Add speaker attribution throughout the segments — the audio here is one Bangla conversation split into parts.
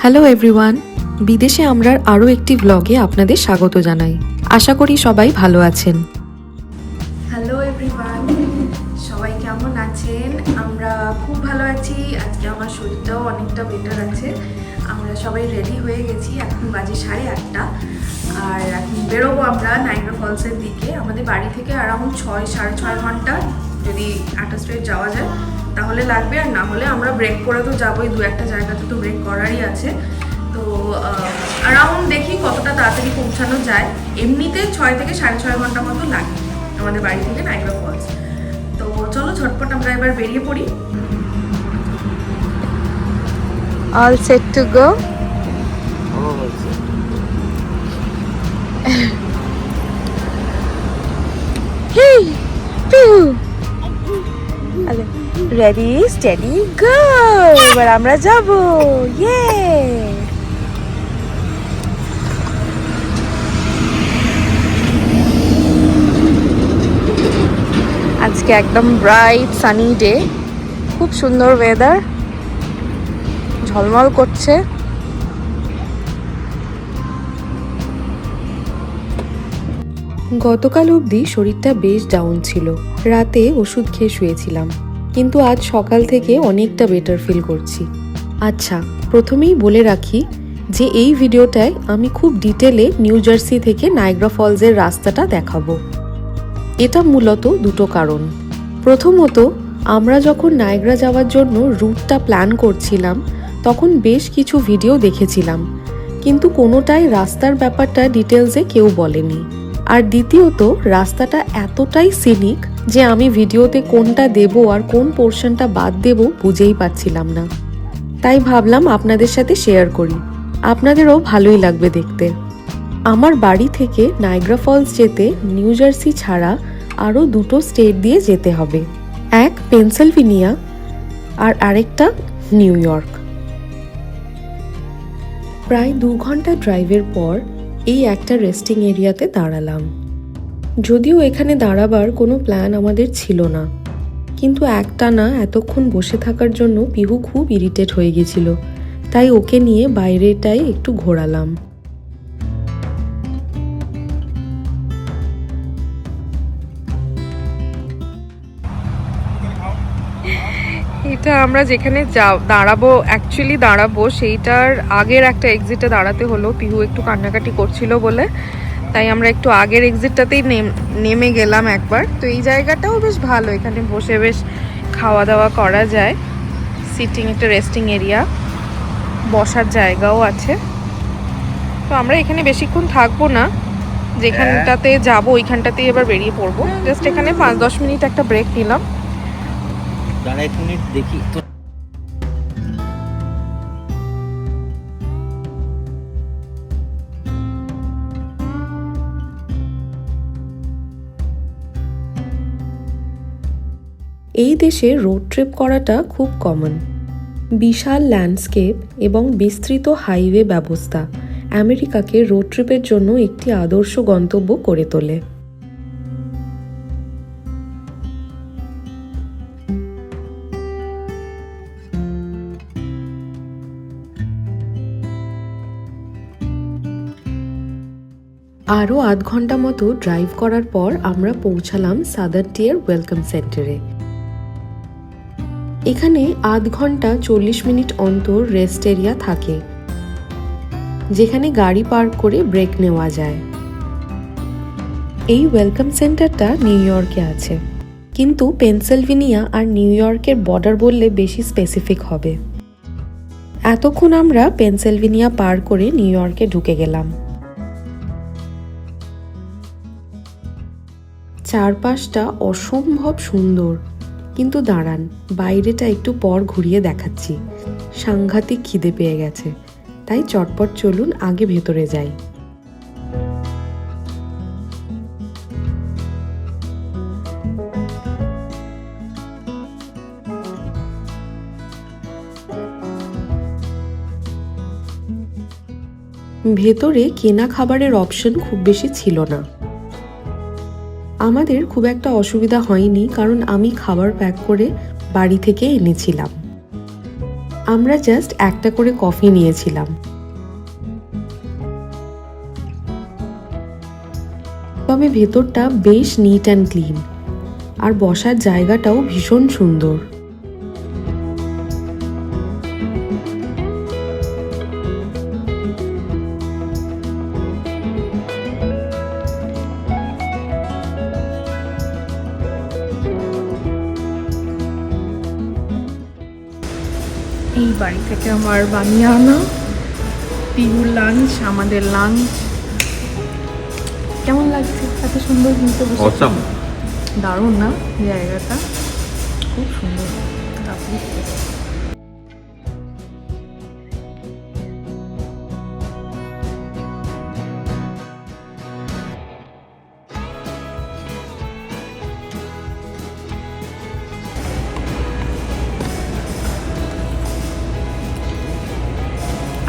Speaker 1: হ্যালো এভরিওয়ান, বিদেশে আমরা আরও একটি ব্লগে আপনাদের স্বাগত জানাই। আশা করি সবাই ভালো আছেন।
Speaker 2: হ্যালো এভরিওয়ান, সবাই কেমন আছেন? আমরা খুব ভালো আছি। আজকে আমার শরীরটাও অনেকটা বেটার আছে। আমরা সবাই রেডি হয়ে গেছি, এখন বাজে 8:30 আর এখন বেরোবো আমরা নাইগ্রা ফলসের দিকে। আমাদের বাড়ি থেকে অ্যারাউন্ড 6-6.5 ঘন্টা যদি আটা স্ট্রেট যাওয়া যায় তাহলে লাগবে, আর না হলে আমরা ব্রেক করে তো যাবোই, দু একটা জায়গাতে তো ব্রেক করারই আছে। তো অ্যারাউন্ড দেখি কতটা তাড়াতাড়ি পৌঁছানো যায়। এমনিতে 6 থেকে 6.5 ঘন্টা মতো লাগে আমাদের বাড়ি থেকে নাইগ্রা ফলস। তো চলো ঝটপট আমরা এবার বেরিয়ে পড়ি।
Speaker 1: All set to go? Hey, pew! Ready, steady, go! এবার আমরা যাব। ইয়ে! আজকে একদম ব্রাইট সানি ডে, খুব সুন্দর ওয়েদার, ঝলমল করছে। গতকাল অবধি শরীরটা বেশ ডাউন ছিল, রাতে ওষুধ খেয়ে শুয়েছিলাম, কিন্তু আজ সকাল থেকে অনেকটা বেটার ফিল করছি। আচ্ছা, প্রথমেই বলে রাখি যে এই ভিডিওটায় আমি খুব ডিটেলে নিউ জার্সি থেকে নাইগ্রা ফলসের রাস্তাটা দেখাবো। এটা মূলত দুটো কারণ। প্রথমত, আমরা যখন নাইগ্রা যাওয়ার জন্য রুটটা প্ল্যান করছিলাম তখন বেশ কিছু ভিডিও দেখেছিলাম, কিন্তু কোনোটাই রাস্তার ব্যাপারটা ডিটেলসে কেউ বলেনি। আর দ্বিতীয়ত, রাস্তাটা এতটাই সিনিক যে আমি ভিডিওতে কোনটা দেব আর কোন পোর্শনটা বাদ দেব বুঝেই পাচ্ছিলাম না। তাই ভাবলাম আপনাদের সাথে শেয়ার করি, আপনাদেরও ভালোই লাগবে দেখতে। আমার বাড়ি থেকে নাইগ্রা ফলস যেতে নিউ জার্সি ছাড়া আরও দুটো স্টেট দিয়ে যেতে হবে, এক পেনসিলভেনিয়া আর আরেকটা নিউ ইয়র্ক। প্রায় 2 ঘন্টা ড্রাইভের পর এই একটা রেস্টিং এরিয়াতে দাঁড়ালাম। যদিও এখানে দাঁড়াবার কোনো প্ল্যান আমাদের ছিল না, কিন্তু একটানা এতক্ষণ বসে থাকার জন্য পিহু খুব ইরিটেট হয়ে গেছিল, তাই ওকে নিয়ে বাইরেটাই একটু ঘোরালাম। এটা আমরা যেখানে দাঁড়াবো সেইটার আগের একটা এক্সিটে দাঁড়াতে হলো। পিহু একটু কান্নাকাটি করছিল বলে, তাই আমরা একটু আগের এক্সিটটাতেই নেমে গেলাম একবার। তো এই জায়গাটাও বেশ ভালো, এখানে বসে বেশ খাওয়া দাওয়া করা যায়। সিটিং একটা রেস্টিং এরিয়া, বসার জায়গাও আছে। তো আমরা এখানে বেশিক্ষণ থাকবো না, যেখানটাতে যাবো ওইখানটাতেই এবার বেরিয়ে পড়বো। জাস্ট এখানে 5-10 মিনিট একটা ব্রেক নিলাম।
Speaker 3: দেখি তো।
Speaker 1: এই দেশে রোড ট্রিপ করাটা খুব কমন। বিশাল ল্যান্ডস্কেপ এবং বিস্তৃত হাইওয়ে ব্যবস্থা আমেরিকাকে রোড ট্রিপের জন্য একটি আদর্শ গন্তব্য করে তোলে। আরও 8 ঘন্টা মতো ড্রাইভ করার পর আমরা পৌঁছালাম সাদার্ন টিয়ার ওয়েলকাম সেন্টারে। এখানে 8 ঘন্টা 40 মিনিট অন্তর রেস্ট এরিয়া থাকে, যেখানে গাড়ি পার্ক করে ব্রেক নেওয়া যায়। এই ওয়েলকাম সেন্টারটা নিউ ইয়র্কে আছে, কিন্তু পেনসিলভেনিয়া আর নিউ ইয়র্কের বর্ডার বললে বেশি স্পেসিফিক হবে। এতক্ষণ আমরা পেনসিলভেনিয়া পার করে নিউ ইয়র্কে ঢুকে গেলাম। চারপাশটা অসম্ভব সুন্দর, কিন্তু দাঁড়ান, বাইরেটা একটু পর ঘুরিয়ে দেখাচ্ছি। সাংঘাতিক খিদে পেয়ে গেছে, তাই চটপট চলুন আগে ভেতরে যাই। ভেতরে কেনা খাবারের অপশন খুব বেশি ছিল না। আমাদের খুব একটা অসুবিধা হয়নি, কারণ আমি খাবার প্যাক করে বাড়ি থেকে এনেছিলাম। আমরা জাস্ট একটা করে কফি নিয়েছিলাম। তবে ভেতরটা বেশ নিট অ্যান্ড ক্লিন, আর বসার জায়গাটাও ভীষণ সুন্দর।
Speaker 2: এই বাড়ি থেকে আমার বানিয়ে আনা পিউর লাঞ্চ, আমাদের লাঞ্চ। কেমন লাগছে? এত সুন্দর কিন্তু
Speaker 3: Awesome.
Speaker 2: দারুণ না জায়গাটা? খুব সুন্দর।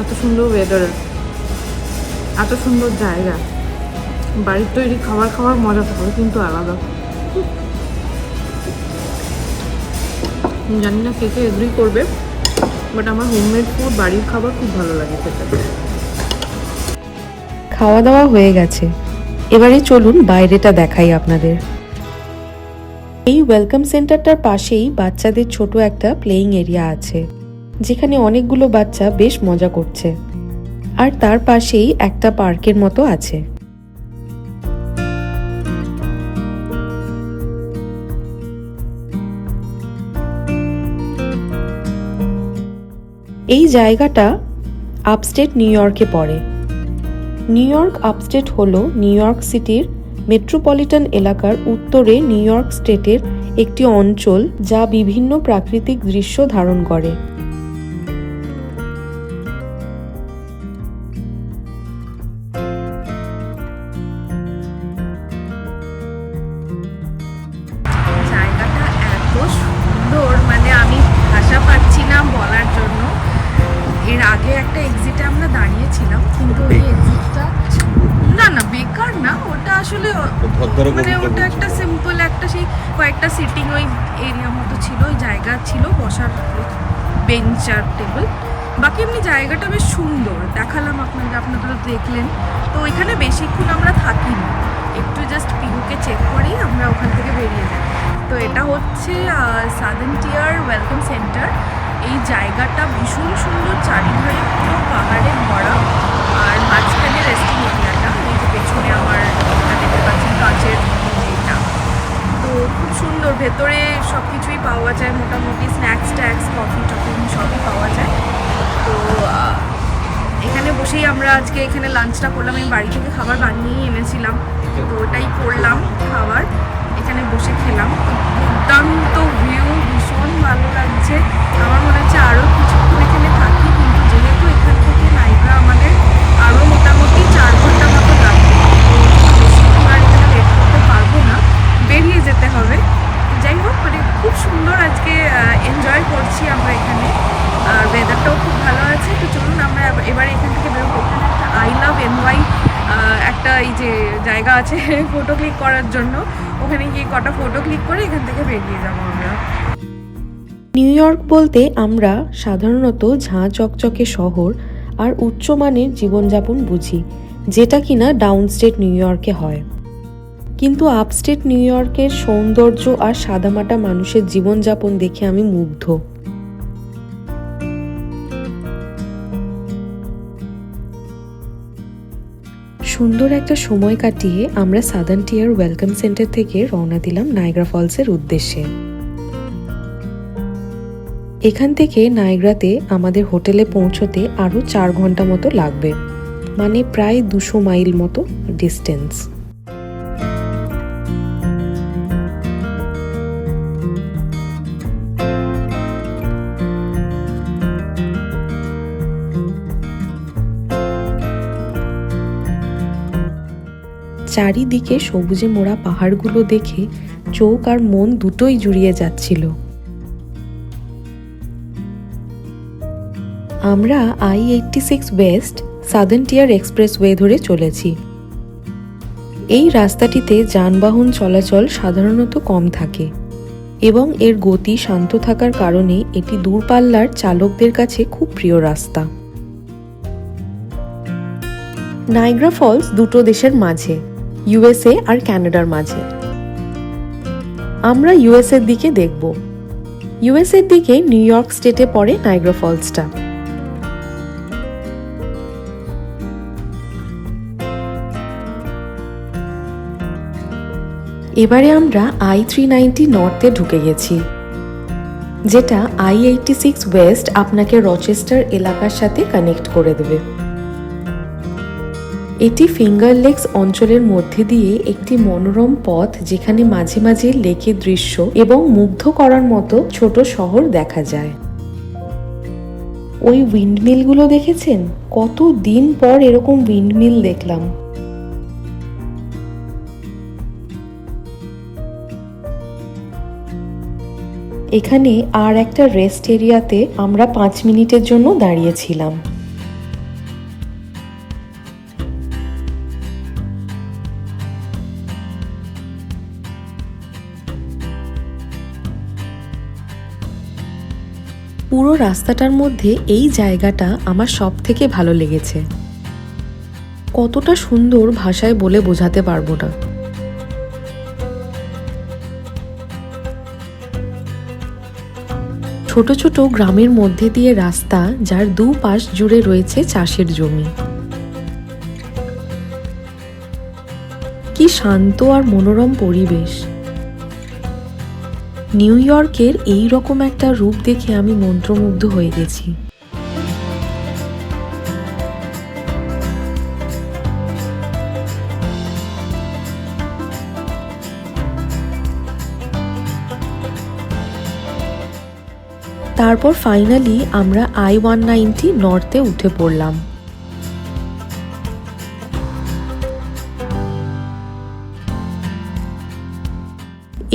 Speaker 2: এত সুন্দর ওয়েদার, এত সুন্দর জায়গা, বাড়ির তৈরি খাবার খাওয়ার মজা থাকে কিন্তু আলাদা। জানি না কে কে এগ্রি করবে, বাট আমার হোমমেড ফুড, বাড়ির খাবার খুব ভালো লাগে খেতে।
Speaker 1: খাওয়া দাওয়া হয়ে গেছে, এবারে চলুন বাইরেটা দেখাই আপনাদের। এই ওয়েলকাম সেন্টারটার পাশেই বাচ্চাদের ছোট একটা প্লেয়িং এরিয়া আছে, যেখানে অনেকগুলো বাচ্চা বেশ মজা করছে, আর তার পাশেই একটা পার্কের মতো আছে। এই জায়গাটা আপস্টেট নিউ ইয়র্কে পড়ে। নিউ ইয়র্ক আপস্টেট হলো নিউ ইয়র্ক সিটির মেট্রোপলিটন এলাকার উত্তরে নিউ ইয়র্ক স্টেটের একটি অঞ্চল, যা বিভিন্ন প্রাকৃতিক দৃশ্য ধারণ করে।
Speaker 2: জায়গাটা এত সুন্দর, মানে আমি ভাষা পাচ্ছি না বলার জন্য। এর আগে একটা এক্সিটে আমরা দাঁড়িয়েছিলাম, কিন্তু ওই এক্সিটটা না না বেকার না, ওটা আসলে মানে ওটা একটা সিম্পল একটা সেই কয়েকটা সিটিং ওই এরিয়া মতো ছিল, ওই জায়গা ছিল বসার, বেঞ্চ আর টেবিল। বাকি এমনি জায়গাটা বেশ সুন্দর, দেখালাম আপনাদের, আপনারা দেখলেন। তো ওইখানে বেশিক্ষণ আমরা থাকিনি, একটু জাস্ট পিহুকে চেক করেই আমরা ওখান থেকে বেরিয়ে যাই। তো এটা হচ্ছে সাদার্ন টিয়ার ওয়েলকাম সেন্টার। এই জায়গাটা ভীষণ সুন্দর, চারিধারে পুরো পাহাড়ে ভরা, আর মাঝখানে রেস্টিং এরিয়াটা, এই যে পেছনে আমার দেখতে পাচ্ছেন কাঁচের এটা। তো খুব সুন্দর, ভেতরে সব কিছুই পাওয়া যায়, মোটামুটি স্ন্যাক্স ট্যাক্স, কফি টফি সবই পাওয়া যায়। তো এখানে বসেই আমরা আজকে এখানে লাঞ্চটা করলাম। আমি বাড়ি থেকে খাবার বানিয়েই এনেছিলাম, তো ওটাই করলাম খাবার, এখানে বসে খেলাম। দুর্দান্ত ভিউ, ভীষণ ভালো লাগছে। আমার মনে হচ্ছে আরও কিছুক্ষণ এখানে থাকি, কিন্তু যেহেতু এখান থেকে নাইগ্রা আমাদের আরও মোটামুটি 4 ঘন্টা মতো লাগবে, তো বেশিক্ষণ আর এখানে ওয়েট করতে পারবো না, বেরিয়ে যেতে হবে। যাই হোক, মানে খুব সুন্দর আজকে এনজয় করছি আমরা এখানে, আর ওয়েদারটাও খুব ভালো আছে। তো চলুন আমরা এবার এখান থেকে বেরোবো। এখানে একটা আই লাভ এনওয়াই একটা এই যে জায়গা আছে ফটো ক্লিক করার জন্য, ওখানে গিয়ে কটা ফটো ক্লিক করে এখান থেকে বেরিয়ে যাবো আমরা।
Speaker 1: নিউ ইয়র্ক বলতে আমরা সাধারণত ঝাঁ চকচকে শহর আর উচ্চমানের জীবনযাপন বুঝি, যেটা কিনা ডাউন স্টেট নিউ ইয়র্কে হয়। কিন্তু আপস্টেট নিউ ইয়র্কের সৌন্দর্য আর সাদামাটা মানুষের জীবনযাপন দেখে আমি মুগ্ধ। সুন্দর একটা সময় কাটিয়ে আমরা সাদার্ন টিয়ার ওয়েলকাম সেন্টার থেকে রওনা দিলাম নায়াগ্রা ফলসের উদ্দেশ্যে। এখান থেকে নায়াগ্রাতে আমাদের হোটেলে পৌঁছতে আরও 4 ঘন্টা মতো লাগবে, মানে প্রায় 200 মাইল মতো ডিস্টেন্স। চারিদিকে সবুজে মোড়া পাহাড়গুলো দেখে চোখ আর মন দুটোই জুড়িয়ে যাচ্ছিল। আমরা I-86 ওয়েস্ট সাদার্ন টিয়ার এক্সপ্রেসওয়ে ধরে চলেছি। এই রাস্তাটিতে যানবাহন চলাচল সাধারণত কম থাকে। এবং এর গতি শান্ত থাকার কারণে এটি দূরপাল্লার চালকদের কাছে খুব প্রিয় রাস্তা। নায়াগ্রা ফলস দুটো দেশের মাঝে, ইউএসএ আর কানাডার মাঝে। আমরা ইউএসএ এর দিকে দেখব। ইউএসএ এর দিকে নিউ ইয়র্ক স্টেটে পড়ে নায়াগ্রা ফলসটা। এবারে আমরা I-390 নর্থে ঢুকে গেছি, যেটা I-86 ওয়েস্ট আপনাকে রচেস্টার এলাকার সাথে কানেক্ট করে দেবে। এটি ফিঙ্গার লেকস অঞ্চলের মধ্যে দিয়ে একটি মনোরম পথ, যেখানে মাঝে মাঝে লেকের দৃশ্য এবং মুগ্ধ করার মতো ছোট শহর দেখা যায়। ওই উইন্ডমিলগুলো দেখেছেন? কত দিন পর এরকম উইন্ডমিল দেখলাম। এখানে আর একটা রেস্ট এরিয়াতে আমরা 5 মিনিটের জন্য দাঁড়িয়েছিলাম। পুরো রাস্তাটার মধ্যে এই জায়গাটা আমার সব থেকে ভালো লেগেছে। কতটা সুন্দর ভাষায় বলে বোঝাতে পারবো না। ছোট ছোট গ্রামের মধ্যে দিয়ে রাস্তা, যার দুপাশ জুড়ে রয়েছে চাষের জমি। কি শান্ত আর মনোরম পরিবেশ। নিউ ইয়র্কের এই রকম একটা রূপ দেখে আমি মন্ত্রমুগ্ধ হয়ে গেছি। তারপর ফাইনালি আমরা I-190 নর্থে উঠে পড়লাম।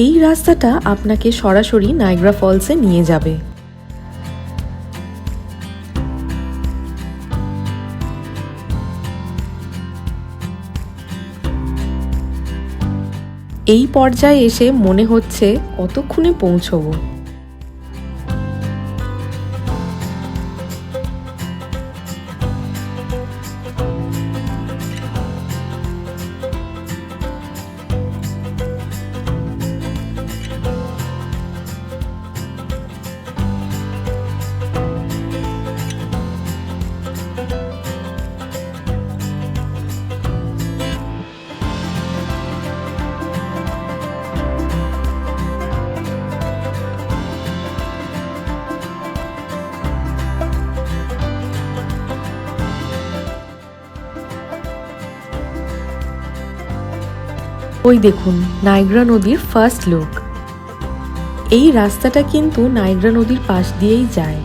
Speaker 1: এই রাস্তাটা আপনাকে সরাসরি নায়াগ্রা ফলসে নিয়ে যাবে। এই পর্যায়ে এসে মনে হচ্ছে কতক্ষণে পৌঁছবো। ওই দেখুন নায়াগ্রা নদীর ফার্স্ট লুক। এই রাস্তাটা কিন্তু নায়াগ্রা নদীর পাশ দিয়েই যায়।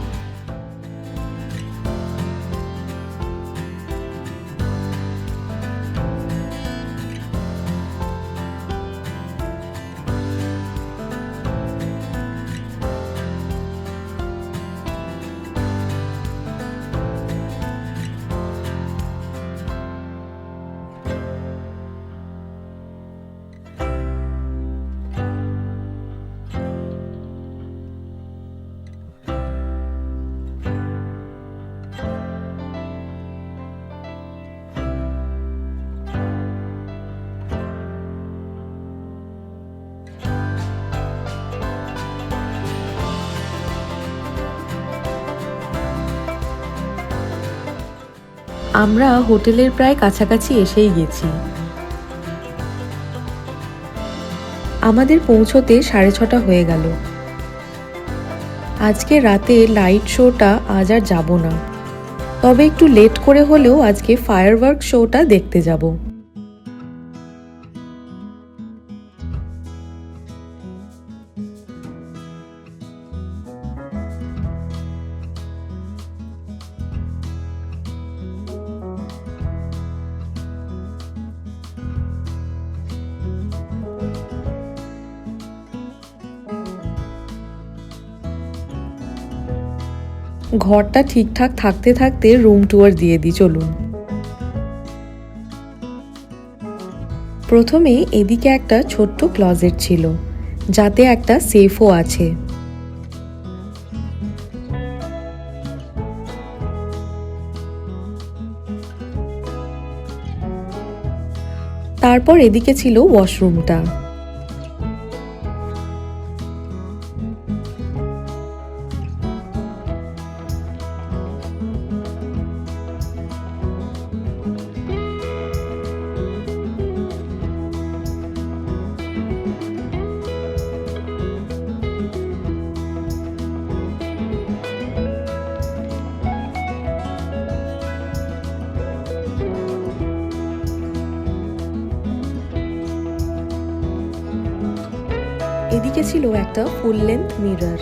Speaker 1: আমরা হোটেলের প্রায় কাছাকাছি এসেই গেছি। আমাদের পৌঁছতে 6:30 হয়ে গেল। আজকে রাতে লাইট শোটা আজ আর যাব না, তবে একটু লেট করে হলেও আজকে ফায়ারওয়ার্ক শোটা দেখতে যাব। ঘরটা ঠিকঠাক থাকতে থাকতে রুম ট্যুর দিয়ে দিই, চলুন। প্রথমে এদিকে একটা ছোট্ট ক্লজেট ছিল, যাতে একটা সেফও আছে। তারপর এদিকে ছিল ওয়াশরুমটা। এদিকে ছিল একটা ফুল লেন্থ মিরর।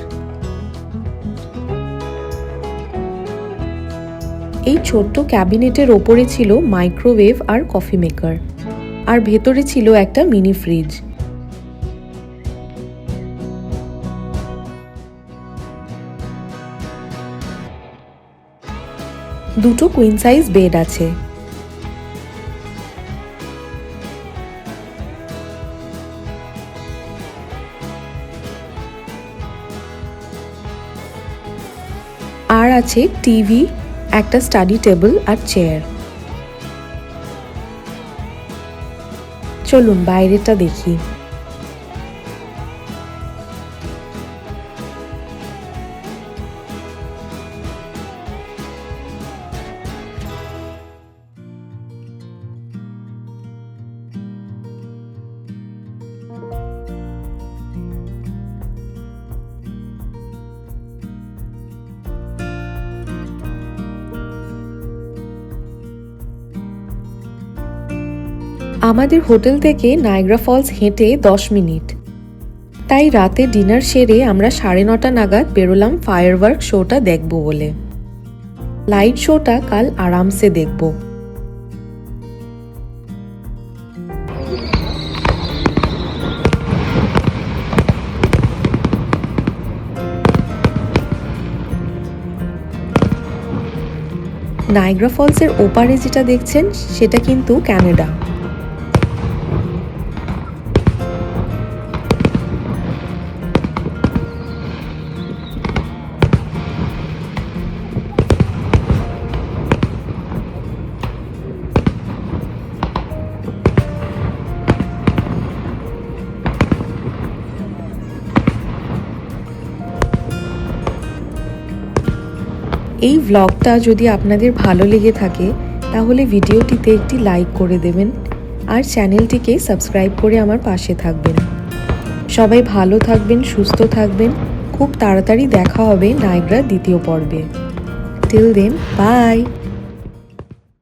Speaker 1: এই ছোট্ট ক্যাবিনেটের ওপরে ছিল মাইক্রোওয়েভ আর কফি মেকার, আর ভেতরে ছিল একটা মিনি ফ্রিজ। দুটো কুইন সাইজ বেড আছে। আর আছে টিভি, একটা স্টাডি টেবিল আর চেয়ার। চলুন বাইরেটা দেখি। আমাদের হোটেল থেকে নায়াগ্রা ফলস হেঁটে 10 মিনিট। তাই রাতে ডিনার সেরে আমরা 9:30 নাগাদ বেরোলাম ফায়ারওয়ার্ক শোটা দেখব বলে। লাইট শোটা কাল আরামসে দেখব। নায়াগ্রা ফলসের ওপারে যেটা দেখছেন সেটা কিন্তু কানাডা। এই ভ্লগটা যদি আপনাদের ভালো লেগে থাকে তাহলে ভিডিওটিতে একটি লাইক করে দেবেন আর চ্যানেলটিকে সাবস্ক্রাইব করে আমার পাশে থাকবেন। সবাই ভালো থাকবেন, সুস্থ থাকবেন। খুব তাড়াতাড়ি দেখা হবে নায়াগ্রার দ্বিতীয় পর্বে। Till then, by.